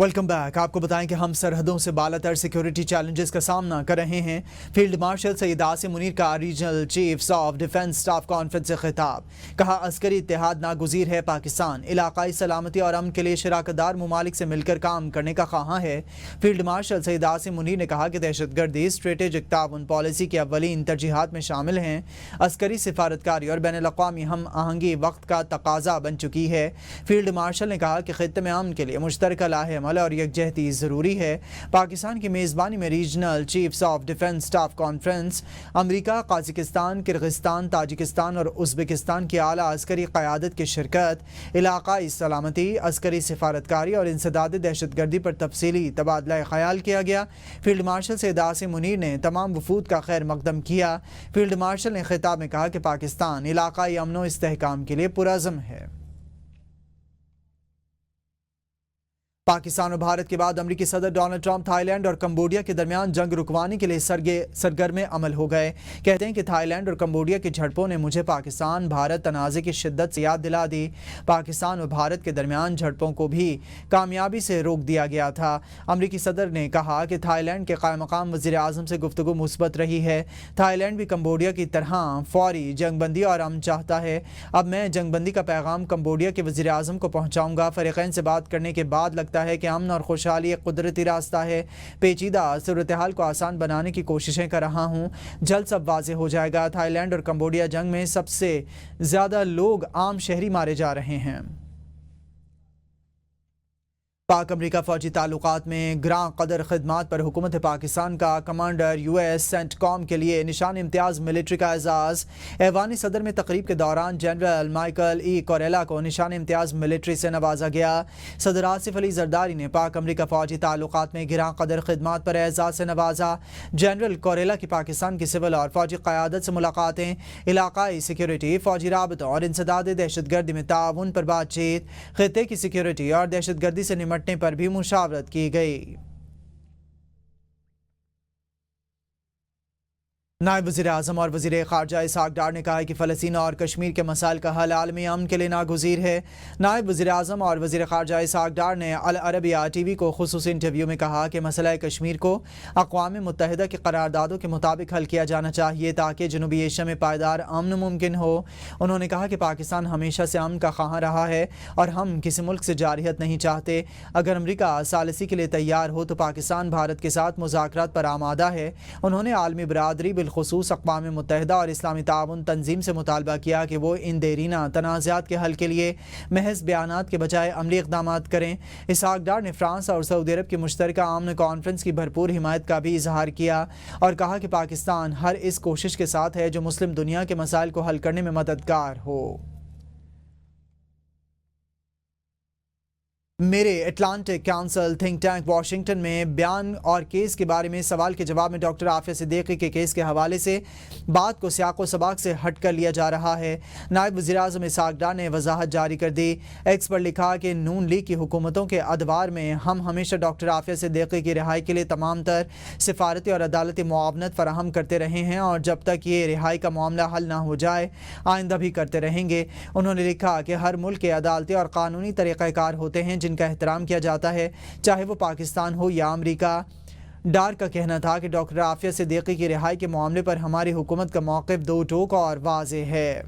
Welcome back. آپ کو بتائیں کہ ہم سرحدوں سے بالاتر سیکیورٹی چیلنجز کا سامنا کر رہے ہیں۔ فیلڈ مارشل سید عاصم منیر کا regional chiefs of defence staff conference سے خطاب۔ کہا عسکری اتحاد ناگزیر ہے، پاکستان علاقائی سلامتی اور امن کے لیے شراکت دار ممالک سے مل کر کام کرنے کا خواہاں ہے۔ فیلڈ مارشل سید عاصم منیر نے کہا کہ دہشت گردی اسٹریٹجک تعاون پالیسی کی اولین ترجیحات میں شامل ہیں۔ عسکری سفارتکاری اور بین الاقوامی ہم آہنگی وقت کا تقاضا بن چکی ہے۔ فیلڈ مارشل نے کہا کہ خطے میں امن کے لیے مشترکہ لاہے عمل اور یکجہتی ضروری ہے۔ پاکستان کی میزبانی میں regional chiefs of defence staff conference America, Kazakhstan, Kyrgyzstan, Tajikistan اور ازبکستان کی اعلیٰ عسکری قیادت کی شرکت، علاقائی سلامتی، عسکری سفارتکاری اور انسداد دہشت گردی پر تفصیلی تبادلہ خیال کیا گیا۔ فیلڈ مارشل سید عاصم منیر نے تمام وفود کا خیر مقدم کیا۔ فیلڈ مارشل نے خطاب میں کہا کہ پاکستان علاقائی امن و استحکام کے لیے پرعزم ہے۔ پاکستان اور بھارت کے بعد امریکی صدر ڈونلڈ ٹرمپ تھائی لینڈ اور کمبوڈیا کے درمیان جنگ رکوانے کے لیے سرگرم عمل ہو گئے۔ کہتے ہیں کہ تھائی لینڈ اور کمبوڈیا کی جھڑپوں نے مجھے پاکستان بھارت تنازع کی شدت سے یاد دلا دی۔ پاکستان اور بھارت کے درمیان جھڑپوں کو بھی کامیابی سے روک دیا گیا تھا۔ امریکی صدر نے کہا کہ تھائی لینڈ کے قائم مقام وزیر اعظم سے گفتگو مثبت رہی ہے۔ تھائی لینڈ بھی کمبوڈیا کی طرح فوری جنگ بندی اور امن چاہتا ہے۔ اب میں جنگ بندی کا پیغام کمبوڈیا کے وزیر اعظم کو پہنچاؤں گا۔ فریقین سے بات کرنے کے بعد لگتا ہے کہ امن اور خوشحالی ایک قدرتی راستہ ہے۔ پیچیدہ صورتحال کو آسان بنانے کی کوششیں کر رہا ہوں، جلد سب واضح ہو جائے گا۔ تھائی لینڈ اور کمبوڈیا جنگ میں سب سے زیادہ لوگ عام شہری مارے جا رہے ہیں۔ پاک امریکہ فوجی تعلقات میں گراں قدر خدمات پر حکومت پاکستان کا کمانڈر یو ایس سینٹ کام کے لیے نشان امتیاز ملٹری کا اعزاز۔ ایوانی صدر میں تقریب کے دوران جنرل مائیکل ای کوریلا کو نشان امتیاز ملٹری سے نوازا گیا۔ صدر آصف علی زرداری نے پاک امریکہ فوجی تعلقات میں گراں قدر خدمات پر اعزاز سے نوازا۔ جنرل کوریلا کی پاکستان کی سول اور فوجی قیادت سے ملاقاتیں، علاقائی سیکیورٹی، فوجی رابطوں اور انسداد دہشت گردی میں تعاون پر بات چیت، خطے کی سیکیورٹی اور دہشت گردی سے نمٹنے پر بھی مشاورت کی گئی۔ نائب وزیر اعظم اور وزیر خارجہ اسحاق ڈار نے کہا ہے کہ فلسطین اور کشمیر کے مسائل کا حل عالمی امن کے لیے ناگزیر ہے۔ نائب وزیر اعظم اور وزیر خارجہ اسحاق ڈار نے العربیہ ٹی وی کو خصوصی انٹرویو میں کہا کہ مسئلہ کشمیر کو اقوام متحدہ کی قراردادوں کے مطابق حل کیا جانا چاہیے تاکہ جنوبی ایشیا میں پائیدار امن ممکن ہو۔ انہوں نے کہا کہ پاکستان ہمیشہ سے امن کا خواہاں رہا ہے اور ہم کسی ملک سے جارحیت نہیں چاہتے۔ اگر امریکہ ثالثی کے لیے تیار ہو تو پاکستان بھارت کے ساتھ مذاکرات پر آمادہ ہے۔ انہوں نے عالمی برادری خصوص اقوام متحدہ اور اسلامی تعاون تنظیم سے مطالبہ کیا کہ وہ ان دیرینہ تنازعات کے حل کے لیے محض بیانات کے بجائے عملی اقدامات کریں۔ اسحاق ڈار نے فرانس اور سعودی عرب کی مشترکہ امن کانفرنس کی بھرپور حمایت کا بھی اظہار کیا اور کہا کہ پاکستان ہر اس کوشش کے ساتھ ہے جو مسلم دنیا کے مسائل کو حل کرنے میں مددگار ہو۔ میرے Atlantic council think tank Washington میں بیان اور کیس کے بارے میں سوال کے جواب میں ڈاکٹر عافیہ صدیقی کے کیس کے حوالے سے بات کو سیاق و سباق سے ہٹ کر لیا جا رہا ہے۔ نائب وزیر اعظم اسحاق ڈار نے وضاحت جاری کر دی۔ ایکس پر لکھا کہ نون لیگ کی حکومتوں کے ادوار میں ہم ہمیشہ ڈاکٹر عافیہ صدیقی کی رہائی کے لیے تمام تر سفارتی اور عدالتی معاونت فراہم کرتے رہے ہیں اور جب تک یہ رہائی کا معاملہ حل نہ ہو جائے آئندہ بھی کرتے رہیں گے۔ انہوں نے لکھا کہ ہر ملک کے عدالتی اور قانونی طریقہ کار ہوتے ہیں جن کا احترام کیا جاتا ہے، چاہے وہ پاکستان ہو یا امریکہ۔ ڈار کا کہنا تھا کہ ڈاکٹر عافیہ صدیقی کی رہائی کے معاملے پر ہماری حکومت کا موقف دو ٹوک اور واضح ہے۔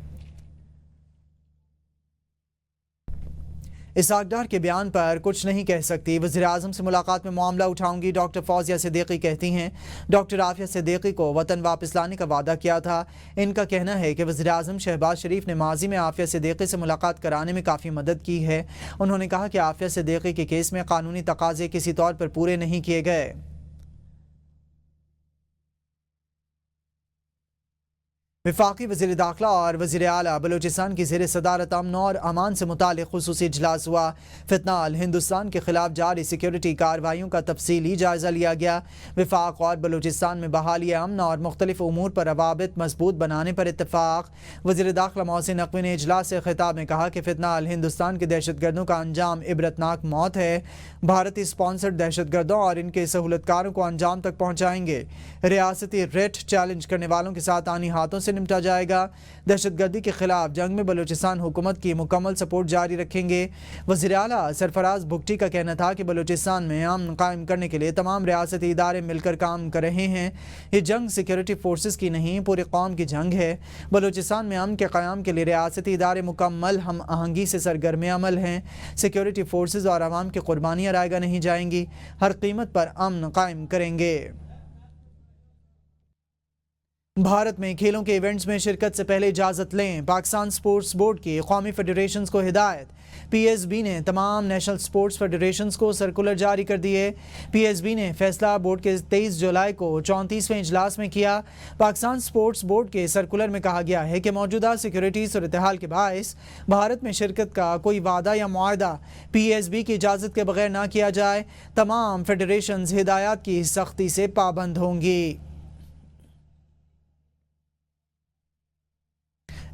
اسحاق ڈار کے بیان پر کچھ نہیں کہہ سکتی، وزیر اعظم سے ملاقات میں معاملہ اٹھاؤں گی، ڈاکٹر فوزیہ صدیقی کہتی ہیں۔ ڈاکٹر عافیہ صدیقی کو وطن واپس لانے کا وعدہ کیا تھا۔ ان کا کہنا ہے کہ وزیر اعظم شہباز شریف نے ماضی میں عافیہ صدیقی سے ملاقات کرانے میں کافی مدد کی ہے۔ انہوں نے کہا کہ عافیہ صدیقی کے کیس میں قانونی تقاضے کسی طور پر پورے نہیں کیے گئے۔ وفاقی وزیر داخلہ اور وزیر اعلیٰ بلوچستان کی زیر صدارت امن اور امان سے متعلق خصوصی اجلاس ہوا۔ فتنہ ہندوستان کے خلاف جاری سیکیورٹی کارروائیوں کا تفصیلی جائزہ لیا گیا۔ وفاق اور بلوچستان میں بحالی امن اور مختلف امور پر روابط مضبوط بنانے پر اتفاق۔ وزیر داخلہ محسن نقوی نے اجلاس سے خطاب میں کہا کہ فتنہ ہندوستان کے دہشت گردوں کا انجام عبرتناک موت ہے۔ بھارتی سپانسرڈ دہشت گردوں اور ان کے سہولت کاروں کو انجام تک پہنچائیں گے۔ ریاستی ریٹ چیلنج کرنے والوں کے ساتھ آنی ہاتھوں سے نمٹا جائے گا۔ دہشت گردی کے خلاف جنگ میں بلوچستان حکومت کی مکمل سپورٹ جاری رکھیں گے۔ وزیر اعلیٰ سرفراز بگٹی کا کہنا تھا کہ بلوچستان میں امن قائم کرنے کے لیے تمام ریاستی ادارے مل کر کام کر رہے ہیں۔ یہ جنگ سیکیورٹی فورسز کی نہیں، پوری قوم کی جنگ ہے۔ بلوچستان میں امن کے قیام کے لیے ریاستی ادارے مکمل ہم آہنگی سے سرگرم عمل ہیں۔ سیکیورٹی فورسز اور عوام کی قربانیاں رائیگاں نہیں جائیں گی، ہر قیمت پر امن قائم کریں گے۔ بھارت میں کھیلوں کے ایونٹس میں شرکت سے پہلے اجازت لیں، پاکستان سپورٹس بورڈ کی قومی فیڈریشنز کو ہدایت۔ پی ایس بی نے تمام نیشنل سپورٹس فیڈریشنز کو سرکولر جاری کر دیے۔ پی ایس بی نے فیصلہ بورڈ کے 23 جولائی کو 34ویں اجلاس میں کیا۔ پاکستان سپورٹس بورڈ کے سرکولر میں کہا گیا ہے کہ موجودہ سیکیورٹی صورتحال کے باعث بھارت میں شرکت کا کوئی وعدہ یا معاہدہ پی ایس بی کی اجازت کے بغیر نہ کیا جائے۔ تمام فیڈریشنز ہدایات کی سختی سے پابند ہوں گی۔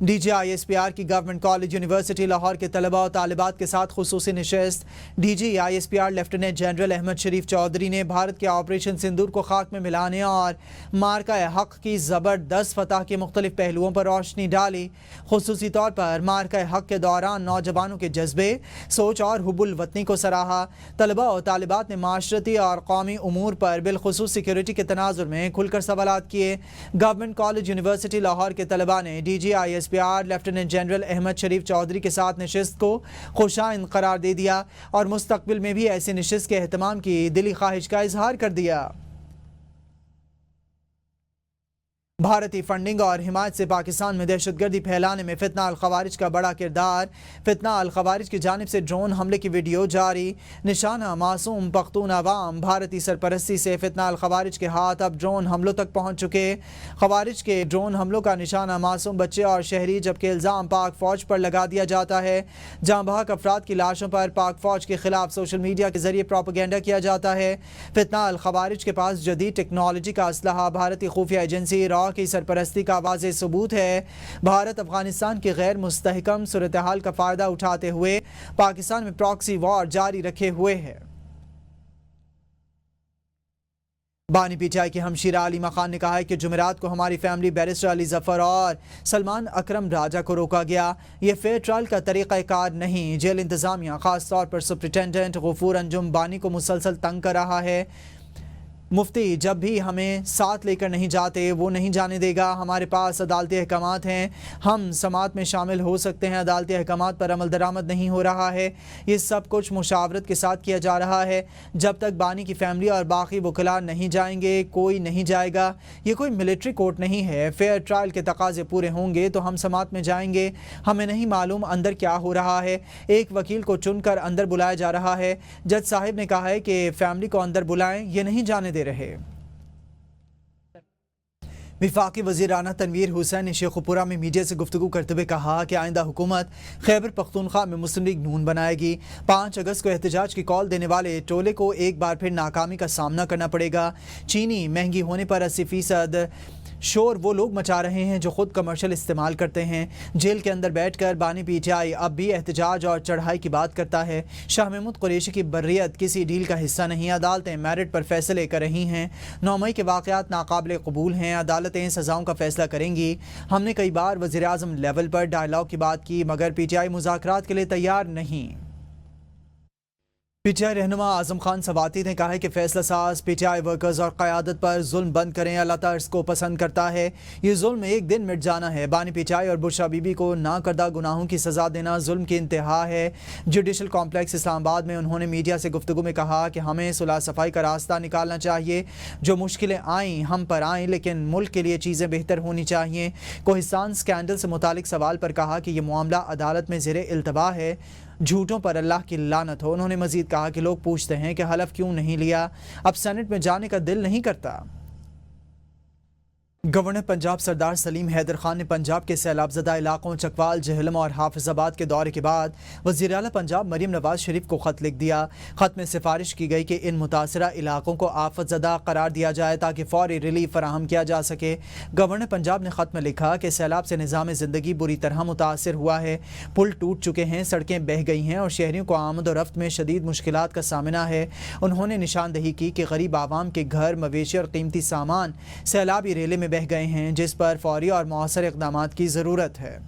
D G I S P R کی گورنمنٹ کالج یونیورسٹی لاہور کے طلباء و طالبات کے ساتھ خصوصی نشست۔ D G I S P R lieutenant general Ahmad Sharif Chaudhry نے بھارت کے آپریشن سندور کو خاک میں ملانے اور مارکہ حق کی زبردست فتح کے مختلف پہلوؤں پر روشنی ڈالی۔ خصوصی طور پر مارکہ حق کے دوران نوجوانوں کے جذبے، سوچ اور حب الوطنی کو سراہا۔ طلباء و طالبات نے معاشرتی اور قومی امور پر بالخصوص سیکیورٹی کے تناظر میں کھل کر سوالات کیے۔ گورنمنٹ کالج یونیورسٹی لاہور کے طلباء نے D G I S P R lieutenant general Ahmad Sharif Chaudhry کے ساتھ نشست کو خوشائند قرار دے دیا اور مستقبل میں بھی ایسی نشست کے اہتمام کی دلی خواہش کا اظہار کر دیا۔ بھارتی فنڈنگ اور حمایت سے پاکستان میں دہشت گردی پھیلانے میں فتنہ الخوارج کا بڑا کردار۔ فتنہ الخوارج کی جانب سے ڈرون حملے کی ویڈیو جاری، نشانہ معصوم پختون عوام۔ بھارتی سرپرستی سے فتنہ الخوارج کے ہاتھ اب ڈرون حملوں تک پہنچ چکے۔ خوارج کے ڈرون حملوں کا نشانہ معصوم بچے اور شہری، جبکہ الزام پاک فوج پر لگا دیا جاتا ہے۔ جاں بحق افراد کی لاشوں پر پاک فوج کے خلاف سوشل میڈیا کے ذریعے پروپیگنڈا کیا جاتا ہے۔ فتنہ الخوارج کے پاس جدید ٹیکنالوجی کا اسلحہ بھارتی خفیہ ایجنسی را کی سرپرستی کا واضح ثبوت ہے۔ بھارت افغانستان کی غیر مستحکم صورتحال کا فائدہ اٹھاتے ہوئے پاکستان میں پراکسی وار جاری رکھے ہوئے ہے۔ بانی پی ٹی آئی کے ہمشیرہ علیمہ خان نے کہا ہے کہ جمعرات کو ہماری فیملی بیرسٹر علی ظفر اور سلمان اکرم راجہ کو روکا گیا۔ یہ فیئر ٹرائل کا طریقہ کار نہیں۔ جیل انتظامیہ خاص طور پر سپرنٹینڈنٹ غفور انجم بانی کو مسلسل تنگ کر رہا ہے۔ مفتی جب بھی ہمیں ساتھ لے کر نہیں جاتے، وہ نہیں جانے دے گا۔ ہمارے پاس عدالتی احکامات ہیں، ہم سماعت میں شامل ہو سکتے ہیں۔ عدالتی احکامات پر عمل درآمد نہیں ہو رہا ہے۔ یہ سب کچھ مشاورت کے ساتھ کیا جا رہا ہے۔ جب تک بانی کی فیملی اور باقی وکلاء نہیں جائیں گے، کوئی نہیں جائے گا۔ یہ کوئی ملٹری کورٹ نہیں ہے۔ فیئر ٹرائل کے تقاضے پورے ہوں گے تو ہم سماعت میں جائیں گے۔ ہمیں نہیں معلوم اندر کیا ہو رہا ہے۔ ایک وکیل کو چن کر اندر بلایا جا رہا ہے۔ جج صاحب نے کہا ہے کہ فیملی کو اندر بلائیں، یہ نہیں جانے دے رہے۔ وفاقی وزیر اعلیٰ تنویر حسین نے شیخوپورہ میں میڈیا سے گفتگو کرتے ہوئے کہا کہ آئندہ حکومت خیبر پختونخوا میں مسلم لیگ نون بنائے گی۔ 5 اگست کو احتجاج کی کال دینے والے ٹولے کو ایک بار پھر ناکامی کا سامنا کرنا پڑے گا۔ چینی مہنگی ہونے پر 80% شور وہ لوگ مچا رہے ہیں جو خود کمرشل استعمال کرتے ہیں۔ جیل کے اندر بیٹھ کر بانی پی ٹی آئی اب بھی احتجاج اور چڑھائی کی بات کرتا ہے۔ شاہ محمود قریشی کی بریت کسی ڈیل کا حصہ نہیں۔ عدالتیں میرٹ پر فیصلے کر رہی ہیں۔ 9 مئی کے واقعات ناقابل قبول ہیں۔ عدالتیں سزاؤں کا فیصلہ کریں گی۔ ہم نے کئی بار وزیر اعظم لیول پر ڈائیلاگ کی بات کی، مگر پی ٹی آئی مذاکرات کے لیے تیار نہیں۔ پی ٹی آئی رہنما اعظم خان سواتی نے کہا ہے کہ فیصلہ ساز پی ٹی آئی ورکرز اور قیادت پر ظلم بند کریں۔ اللہ تعالی اس کو پسند کرتا ہے۔ یہ ظلم ایک دن مٹ جانا ہے۔ بانی پی ٹی آئی اور بشرا بی بی کو نہ کردہ گناہوں کی سزا دینا ظلم کی انتہا ہے۔ جوڈیشل کمپلیکس اسلام آباد میں انہوں نے میڈیا سے گفتگو میں کہا کہ ہمیں صلح صفائی کا راستہ نکالنا چاہیے۔ جو مشکلیں آئیں ہم پر آئیں، لیکن ملک کے لیے چیزیں بہتر ہونی چاہیے۔ کوہستان سکینڈل سے متعلق سوال پر کہا کہ یہ معاملہ عدالت میں زیر التوا ہے۔ جھوٹوں پر اللہ کی لعنت ہو۔ انہوں نے مزید کہا کہ لوگ پوچھتے ہیں کہ حلف کیوں نہیں لیا، اب سینٹ میں جانے کا دل نہیں کرتا۔ گورنر پنجاب سردار سلیم حیدر خان نے پنجاب کے سیلاب زدہ علاقوں چکوال، جہلم اور حافظ آباد کے دورے کے بعد وزیر اعلیٰ پنجاب مریم نواز شریف کو خط لکھ دیا۔ خط میں سفارش کی گئی کہ ان متاثرہ علاقوں کو آفت زدہ قرار دیا جائے تاکہ فوری ریلیف فراہم کیا جا سکے۔ گورنر پنجاب نے خط میں لکھا کہ سیلاب سے نظام زندگی بری طرح متاثر ہوا ہے، پل ٹوٹ چکے ہیں، سڑکیں بہہ گئی ہیں اور شہریوں کو آمد و رفت میں شدید مشکلات کا سامنا ہے۔ انہوں نے نشاندہی کی کہ غریب عوام کے گھر، مویشی اور قیمتی سامان سیلابی ریلے میں بہہ گئے ہیں جس پر فوری اور مؤثر اقدامات کی ضرورت ہے۔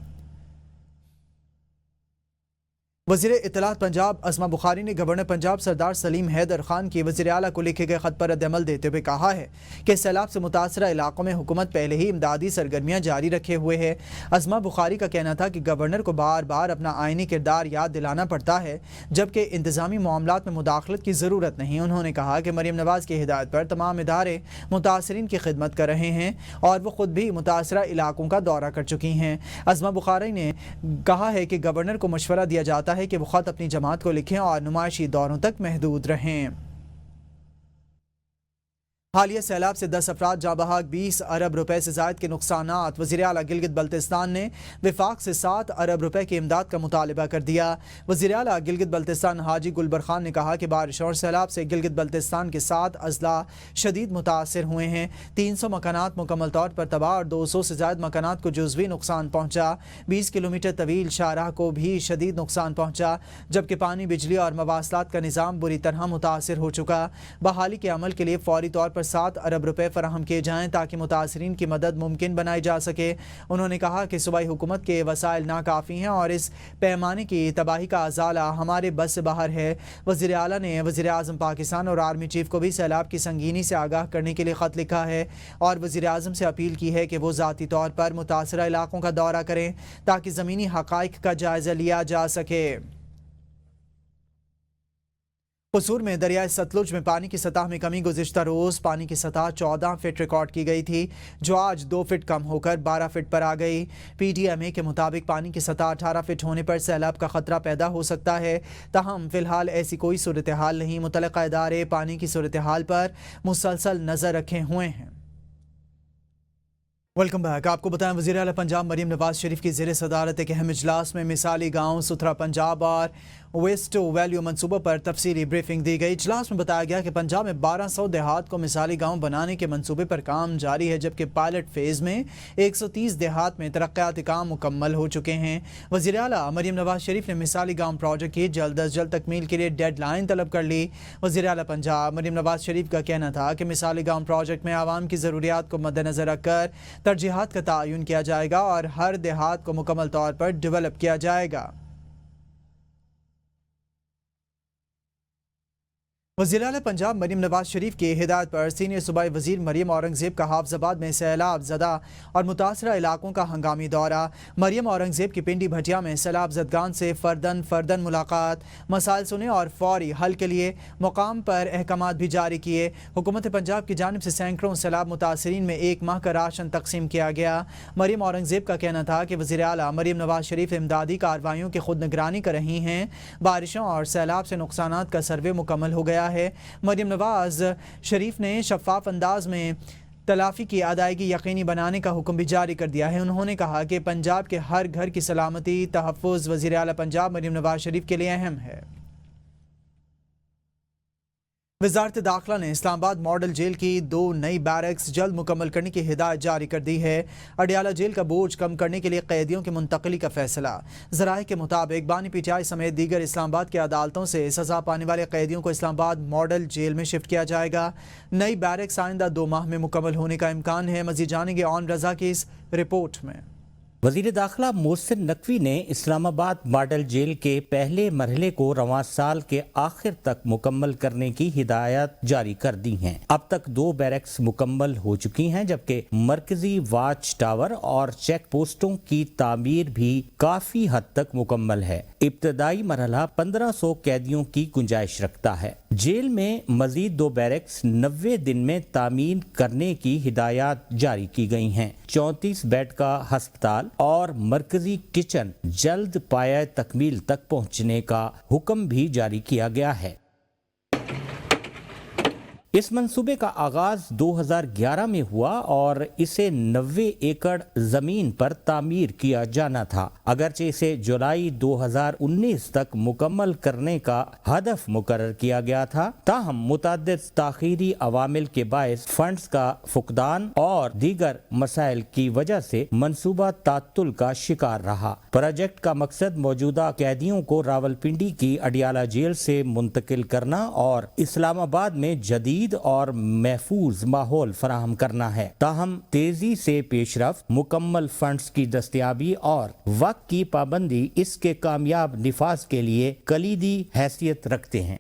وزیر اطلاعات پنجاب اسما بخاری نے گورنر پنجاب سردار سلیم حیدر خان کی وزیر اعلیٰ کو لکھے گئے خط پر رد عمل دیتے ہوئے کہا ہے کہ سیلاب سے متاثرہ علاقوں میں حکومت پہلے ہی امدادی سرگرمیاں جاری رکھے ہوئے ہے۔ اسما بخاری کا کہنا تھا کہ گورنر کو بار بار اپنا آئینی کردار یاد دلانا پڑتا ہے جبکہ انتظامی معاملات میں مداخلت کی ضرورت نہیں۔ انہوں نے کہا کہ مریم نواز کی ہدایت پر تمام ادارے متاثرین کی خدمت کر رہے ہیں اور وہ خود بھی متاثرہ علاقوں کا دورہ کر چکی ہیں۔ اسما بخاری نے کہا ہے کہ گورنر کو مشورہ دیا جاتا ہے کہ وہ خط اپنی جماعت کو لکھیں اور نمائشی دوروں تک محدود رہیں۔ حالیہ سیلاب سے 10 افراد جاں بحق، 20 ارب روپے سے زائد کے نقصانات۔ وزیر اعلیٰ گلگت بلتستان نے وفاق سے 7 ارب روپے کی امداد کا مطالبہ کر دیا۔ وزیر اعلیٰ گلگت بلتستان حاجی گلبر خان نے کہا کہ بارش اور سیلاب سے گلگت بلتستان کے 7 اضلاع شدید متاثر ہوئے ہیں۔ 300 مکانات مکمل طور پر تباہ اور 200 سے زائد مکانات کو جزوی نقصان پہنچا۔ 20 کلومیٹر طویل شاہراہ کو بھی شدید نقصان پہنچا جبکہ پانی، بجلی اور مواصلات کا نظام بری طرح متاثر ہو چکا۔ بحالی کے عمل کے لیے فوری طور پر 7 ارب روپے فراہم کیے جائیں تاکہ متاثرین کی مدد ممکن بنائی جا سکے۔ انہوں نے کہا کہ صوبائی حکومت کے وسائل ناکافی ہیں اور اس پیمانے کی تباہی کا ازالہ ہمارے بس سے باہر ہے۔ وزیر اعلیٰ نے وزیر اعظم پاکستان اور آرمی چیف کو بھی سیلاب کی سنگینی سے آگاہ کرنے کے لیے خط لکھا ہے اور وزیر اعظم سے اپیل کی ہے کہ وہ ذاتی طور پر متاثرہ علاقوں کا دورہ کریں تاکہ زمینی حقائق کا جائزہ لیا جا سکے۔ قصور میں دریائے ستلج میں پانی کی سطح میں کمی۔ گزشتہ روز پانی کی سطح 14 فٹ ریکارڈ کی گئی تھی جو آج 2 فٹ کم ہو کر 12 فٹ پر آ گئی۔ پی ڈی ایم اے کے مطابق پانی کی سطح 18 فٹ ہونے پر سیلاب کا خطرہ پیدا ہو سکتا ہے، تاہم فی الحال ایسی کوئی صورتحال نہیں۔ متعلقہ ادارے پانی کی صورتحال پر مسلسل نظر رکھے ہوئے ہیں۔ Welcome back. آپ کو بتائیں وزیر اعلیٰ پنجاب مریم نواز شریف کی زیر صدارت ایک اہم اجلاس میں مثالی گاؤں ستھرا پنجاب اور ویسٹ ویلیو منصوبوں پر تفصیلی بریفنگ دی گئی۔ اجلاس میں بتایا گیا کہ پنجاب میں 1200 دیہات کو مثالی گاؤں بنانے کے منصوبے پر کام جاری ہے جبکہ پائلٹ فیز میں 130 دیہات میں ترقیاتی کام مکمل ہو چکے ہیں۔ وزیر اعلیٰ مریم نواز شریف نے مثالی گاؤں پروجیکٹ کی جلد از جلد تکمیل کے لیے ڈیڈ لائن طلب کر لی۔ وزیر اعلیٰ پنجاب مریم نواز شریف کا کہنا تھا کہ مثالی گاؤں پروجیکٹ میں عوام کی ضروریات کو مد نظر رکھ کر ترجیحات کا تعین کیا جائے گا اور ہر دیہات کو مکمل طور پر ڈیولپ کیا جائے گا۔ وزیر اعلیٰ پنجاب مریم نواز شریف کی ہدایت پر سینئر صوبائی وزیر مریم اورنگزیب کا حافظ آباد میں سیلاب زدہ اور متاثرہ علاقوں کا ہنگامی دورہ۔ مریم اورنگزیب کی پنڈی بھٹیا میں سیلاب زدگان سے فردن ملاقات، مسائل سنے اور فوری حل کے لیے مقام پر احکامات بھی جاری کیے۔ حکومت پنجاب کی جانب سے سینکڑوں سیلاب متاثرین میں 1 ماہ کا راشن تقسیم کیا گیا۔ مریم اورنگزیب کا کہنا تھا کہ وزیر اعلیٰ مریم نواز شریف امدادی کارروائیوں کی خود نگرانی کر رہی ہیں۔ بارشوں اور سیلاب سے نقصانات کا سروے مکمل ہو گیا ہے۔ مریم نواز شریف نے شفاف انداز میں تلافی کی ادائیگی یقینی بنانے کا حکم بھی جاری کر دیا ہے۔ انہوں نے کہا کہ پنجاب کے ہر گھر کی سلامتی تحفظ وزیر اعلیٰ پنجاب مریم نواز شریف کے لیے اہم ہے۔ وزارت داخلہ نے اسلام آباد ماڈل جیل کی 2 نئی بیرکس جلد مکمل کرنے کی ہدایت جاری کر دی ہے۔ اڈیالہ جیل کا بوجھ کم کرنے کے لیے قیدیوں کی منتقلی کا فیصلہ۔ ذرائع کے مطابق بانی پی ٹی آئی سمیت دیگر اسلام آباد کی عدالتوں سے سزا پانے والے قیدیوں کو اسلام آباد ماڈل جیل میں شفٹ کیا جائے گا۔ نئی بیرکس آئندہ 2 ماہ میں مکمل ہونے کا امکان ہے۔ مزید جانیں گے اون رضا کی اس رپورٹ میں۔ وزیر داخلہ محسن نقوی نے اسلام آباد ماڈل جیل کے پہلے مرحلے کو رواں سال کے آخر تک مکمل کرنے کی ہدایات جاری کر دی ہیں۔ اب تک 2 بیرکس مکمل ہو چکی ہیں جبکہ مرکزی واچ ٹاور اور چیک پوسٹوں کی تعمیر بھی کافی حد تک مکمل ہے۔ ابتدائی مرحلہ 1500 قیدیوں کی گنجائش رکھتا ہے۔ جیل میں مزید 2 بیرکس 90 دن میں تعمیر کرنے کی ہدایات جاری کی گئی ہیں۔ 34 بیڈ کا ہسپتال اور مرکزی کچن جلد پایہ تکمیل تک پہنچنے کا حکم بھی جاری کیا گیا ہے۔ اس منصوبے کا آغاز 2011 میں ہوا اور اسے 90 ایکڑ زمین پر تعمیر کیا جانا تھا۔ اگرچہ اسے جولائی 2019 تک مکمل کرنے کا ہدف مقرر کیا گیا تھا، تاہم متعدد تاخیری عوامل کے باعث فنڈز کا فقدان اور دیگر مسائل کی وجہ سے منصوبہ تعطل کا شکار رہا۔ پروجیکٹ کا مقصد موجودہ قیدیوں کو راولپنڈی کی اڈیالہ جیل سے منتقل کرنا اور اسلام آباد میں جدید جدید اور محفوظ ماحول فراہم کرنا ہے، تاہم تیزی سے پیش رفت، مکمل فنڈز کی دستیابی اور وقت کی پابندی اس کے کامیاب نفاذ کے لیے کلیدی حیثیت رکھتے ہیں۔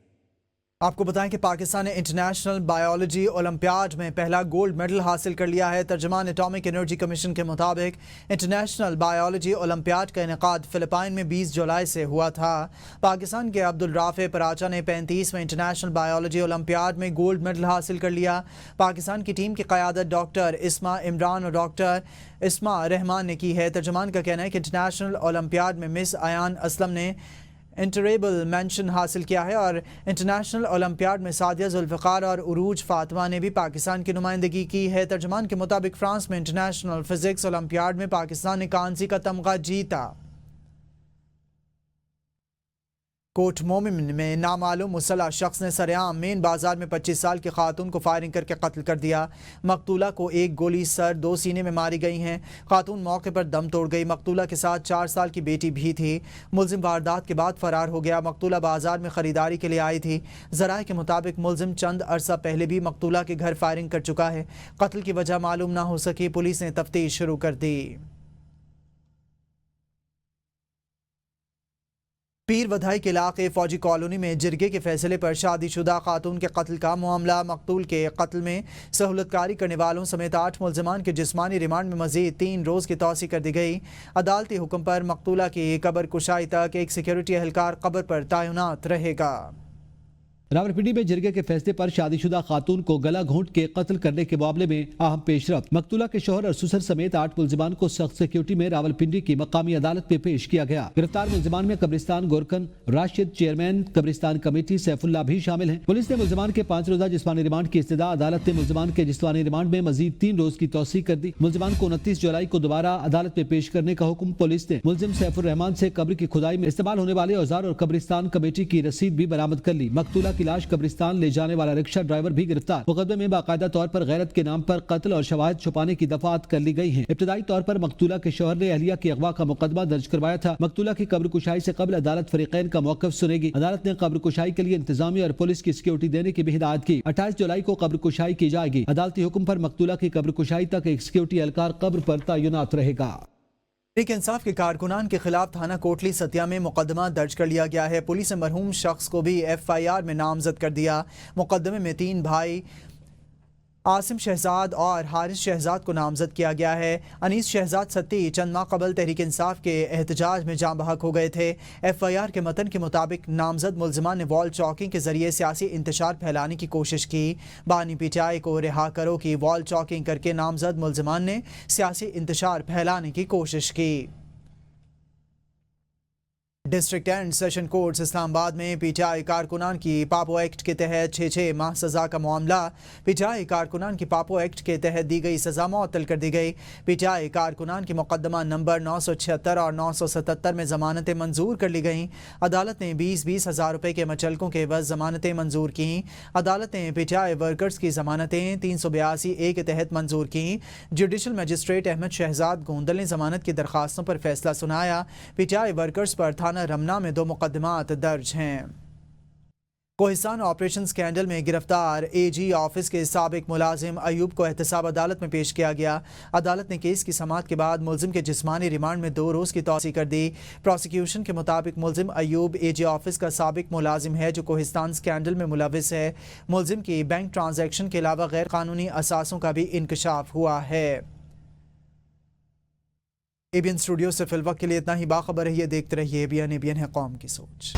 آپ کو بتائیں کہ پاکستان نے انٹرنیشنل بائیولوجی اولمپیاڈ میں پہلا گولڈ میڈل حاصل کر لیا ہے۔ ترجمان اٹامک انرجی کمیشن کے مطابق انٹرنیشنل بائیولوجی اولمپیاڈ کا انعقاد فلپائن میں 20 جولائی سے ہوا تھا۔ پاکستان کے عبدالرافع پراچا نے 35ویں انٹرنیشنل بائیولوجی اولمپیاڈ میں گولڈ میڈل حاصل کر لیا۔ پاکستان کی ٹیم کی قیادت ڈاکٹر اسما عمران اور ڈاکٹر اسما رحمان نے کی ہے۔ ترجمان کا کہنا ہے کہ انٹرنیشنل اولمپیاڈ میں مس ایان اسلم نے انٹریبل مینشن حاصل کیا ہے اور انٹرنیشنل اولمپیاڈ میں سعدیہ ذوالفقار اور عروج فاطمہ نے بھی پاکستان کی نمائندگی کی ہے۔ ترجمان کے مطابق فرانس میں انٹرنیشنل فزکس اولمپیاڈ میں پاکستان نے کانسی کا تمغہ جیتا۔ کوٹ مومن میں نامعلوم مسلح شخص نے سرعام مین بازار میں 25 سال کی خاتون کو فائرنگ کر کے قتل کر دیا۔ مقتولہ کو ایک گولی سر 2 سینے میں ماری گئی ہیں۔ خاتون موقع پر دم توڑ گئی۔ مقتولہ کے ساتھ 4 سال کی بیٹی بھی تھی۔ ملزم واردات کے بعد فرار ہو گیا۔ مقتولہ بازار میں خریداری کے لیے آئی تھی۔ ذرائع کے مطابق ملزم چند عرصہ پہلے بھی مقتولہ کے گھر فائرنگ کر چکا ہے۔ قتل کی وجہ معلوم نہ ہو سکی۔ پولیس نے تفتیش شروع کر دی۔ پیر ودھائی کے علاقے فوجی کالونی میں جرگے کے فیصلے پر شادی شدہ خاتون کے قتل کا معاملہ۔ مقتول کے قتل میں سہولت کاری کرنے والوں سمیت 8 ملزمان کے جسمانی ریمانڈ میں مزید 3 روز کی توسیع کر دی گئی۔ عدالتی حکم پر مقتولہ کی قبر کشائی تک ایک سیکیورٹی اہلکار قبر پر تعینات رہے گا۔ راولپنڈی میں جرگے کے فیصلے پر شادی شدہ خاتون کو گلا گھونٹ کے قتل کرنے کے معاملے میں اہم پیش رفت۔ مقتولہ کے شوہر اور سسر سمیت 8 ملزمان کو سخت سیکیورٹی میں راولپنڈی کی مقامی عدالت میں پیش کیا گیا۔ گرفتار ملزمان میں قبرستان گورکن راشد، چیئرمین قبرستان کمیٹی سیف اللہ بھی شامل ہیں۔ پولیس نے ملزمان کے 5 روزہ جسمانی ریمانڈ کی استدعا۔ عدالت نے ملزمان کے جسمانی ریمانڈ میں مزید 3 روز کی توسیع کر دی۔ ملزمان کو 29 جولائی کو دوبارہ عدالت میں پیش کرنے کا حکم۔ پولیس نے ملزم سیف الرحمان سے قبر کی کھدائی میں استعمال ہونے والے اوزار اور قبرستان کمیٹی کی رسید بھی برآمد کر لی۔ مقتولہ کی لاش قبرستان لے جانے والا رکشہ ڈرائیور بھی گرفتار۔ مقدمے میں باقاعدہ طور پر غیرت کے نام پر قتل اور شواہد چھپانے کی دفعات کر لی گئی ہیں۔ ابتدائی طور پر مقتولہ کے شوہر نے اہلیہ کی اغوا کا مقدمہ درج کروایا تھا۔ مقتولہ کی قبر کشائی سے قبل عدالت فریقین کا موقف سنے گی۔ عدالت نے قبر کشائی کے لیے انتظامیہ اور پولیس کی سیکیورٹی دینے کی بھی ہدایت کی۔ 28 جولائی کو قبر کشائی کی جائے گی۔ عدالتی حکم پر مقتولہ کی قبر کشائی تک ایک سیکیورٹی اہلکار قبر پر تعینات رہے گا۔ تحریک انصاف کے کارکنان کے خلاف تھانہ کوٹلی ستیا میں مقدمہ درج کر لیا گیا ہے۔ پولیس نے مرحوم شخص کو بھی FIR میں نامزد کر دیا۔ مقدمے میں 3 بھائی عاصم شہزاد اور حارث شہزاد کو نامزد کیا گیا ہے۔ انیس شہزاد ستی چند ماہ قبل تحریک انصاف کے احتجاج میں جاں بحق ہو گئے تھے۔ FIR کے متن کے مطابق نامزد ملزمان نے وال چاکنگ کے ذریعے سیاسی انتشار پھیلانے کی کوشش کی۔ بانی PTI کو رہا کرو کی وال چاکنگ کر کے نامزد ملزمان نے سیاسی انتشار پھیلانے کی کوشش کی۔ ڈسٹرکٹ اینڈ سیشن کورٹس اسلام آباد میں PTI کارکنان کی پاپو ایکٹ کے تحت 6 ماہ سزا کا معاملہ۔ PTI کارکنان کی پاپو ایکٹ کے تحت دی گئی سزا معطل کر دی گئی۔ PTI کارکنان کی مقدمہ نمبر 976 اور 977 میں ضمانتیں منظور کر لی گئیں۔ عدالت نے 20-20 ہزار روپے کے مچلکوں کے عوض ضمانتیں منظور کیں۔ عدالت نے PTI ورکرز کی ضمانتیں 382A کے تحت منظور کیں۔ جوڈیشل مجسٹریٹ احمد شہزاد گوندل نے ضمانت کی درخواستوں پر فیصلہ سنایا۔ PTI ورکرز پر تھانہ رمنا میں 2 مقدمات درج ہیں۔ کوہستان آپریشن سکینڈل میں گرفتار AG آفس کے سابق ملازم ایوب کو احتساب عدالت میں پیش کیا گیا۔ عدالت نے کیس کی سماعت کے بعد ملزم کے جسمانی ریمانڈ میں 2 روز کی توسیع کر دی۔ پروسیکیوشن کے مطابق ملزم ایوب AG آفس کا سابق ملازم ہے جو کوہستان سکینڈل میں ملوث ہے۔ ملزم کی بینک ٹرانزیکشن کے علاوہ غیر قانونی اثاثوں کا بھی انکشاف ہوا ہے۔ ABN اسٹوڈیو سے فی الوقت کے لیے اتنا ہی۔ باخبر رہیے، دیکھتے رہیے ABN ہے قوم کی سوچ۔